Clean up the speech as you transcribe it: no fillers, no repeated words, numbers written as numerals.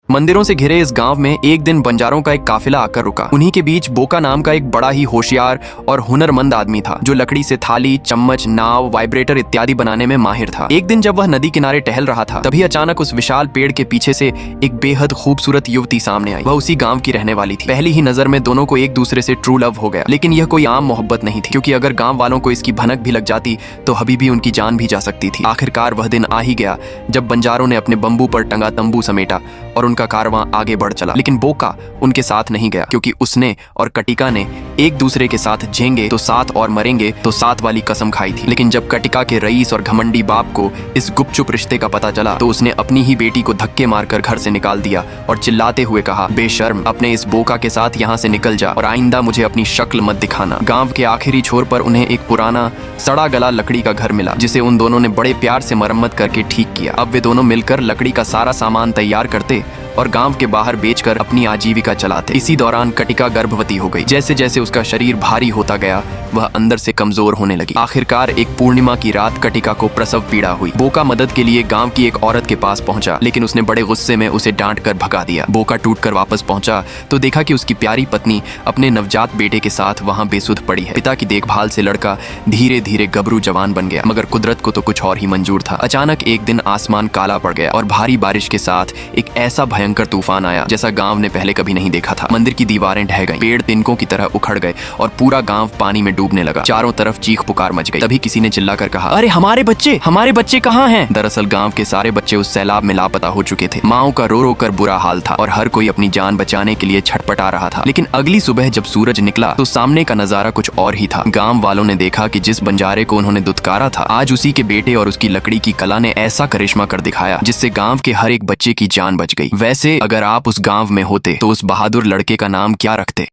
मंदिरों से घिरे इस गांव में एक दिन बंजारों का एक काफिला आकर रुका। उन्हीं के बीच बोका नाम का एक बड़ा ही होशियार और हुनरमंद आदमी था, जो लकड़ी से थाली, चम्मच, नाव, वाइब्रेटर इत्यादि बनाने में माहिर था। एक दिन जब वह नदी किनारे टहल रहा था, तभी अचानक उस विशाल पेड़ के पीछे से एक बेहद खूबसूरत युवती सामने आई। वह उसी गांव की रहने वाली थी। पहली ही नजर में दोनों को एक दूसरे से ट्रू लव हो गया। लेकिन यह कोई आम मोहब्बत नहीं थी, क्योंकि अगर गांव वालों को इसकी भनक भी लग जाती तो अभी भी उनकी जान भी जा सकती थी। आखिरकार वह दिन आ ही गया जब बंजारों ने अपने बंबू पर टंगा तंबू समेटा और उनका कारवां आगे बढ़ चला। लेकिन बोका उनके साथ नहीं गया, क्योंकि उसने और कटिका ने एक दूसरे के साथ झेंगे तो साथ और मरेंगे तो साथ वाली कसम खाई थी। लेकिन जब कटिका के रईस और घमंडी बाप को इस गुपचुप रिश्ते का पता चला, तो उसने अपनी ही बेटी को धक्के मारकर घर से निकाल दिया और चिल्लाते हुए कहा, बेशर्म, अपने इस बोका के साथ यहाँ से निकल जा और आइंदा मुझे अपनी शक्ल मत दिखाना। गांव के आखिरी छोर पर उन्हें एक पुराना सड़ा गला लकड़ी का घर मिला, जिसे उन दोनों ने बड़े प्यार से मरम्मत करके ठीक किया। अब वे दोनों मिलकर लकड़ी का सारा सामान तैयार करते और गांव के बाहर बेचकर अपनी आजीविका चलाते। इसी दौरान कटिका गर्भवती हो गई। जैसे जैसे उसका शरीर भारी होता गया, वह अंदर से कमजोर होने लगी। आखिरकार एक पूर्णिमा की रात कटिका को प्रसव पीड़ा हुई। बोका मदद के लिए गांव की एक औरत के पास पहुंचा, लेकिन उसने बड़े गुस्से में उसे डांट कर भगा दिया। बोका टूटकर वापस पहुंचा तो देखा कि उसकी प्यारी पत्नी अपने नवजात बेटे के साथ वहां बेसुध पड़ी है। पिता की देखभाल से लड़का धीरे धीरे गबरू जवान बन गया, मगर कुदरत को तो कुछ और ही मंजूर था। अचानक एक दिन आसमान काला पड़ गया और भारी बारिश के साथ एक ऐसा भयंकर तूफान आया जैसा गांव ने पहले कभी नहीं देखा था। मंदिर की दीवारें ढह गईं, पेड़ तिनकों की तरह उखड़ गए और पूरा गांव पानी में डूबने लगा। चारों तरफ चीख पुकार मच गई। तभी किसी ने चिल्लाकर कहा, अरे हमारे बच्चे कहाँ हैं? दरअसल गांव के सारे बच्चे उस सैलाब में लापता हो चुके थे। माओ का रो रो कर बुरा हाल था और हर कोई अपनी जान बचाने के लिए छटपटा रहा था। लेकिन अगली सुबह जब सूरज निकला तो सामने का नजारा कुछ और ही था। गांव वालों ने देखा कि जिस बंजारे को उन्होंने दुत्कारा था, आज उसी के बेटे और उसकी लकड़ी की कला ने ऐसा करिश्मा कर दिखाया जिससे गांव के हर एक बच्चे की जान बच गई। वैसे अगर आप उस गांव में होते तो उस बहादुर लड़के का नाम क्या रखते?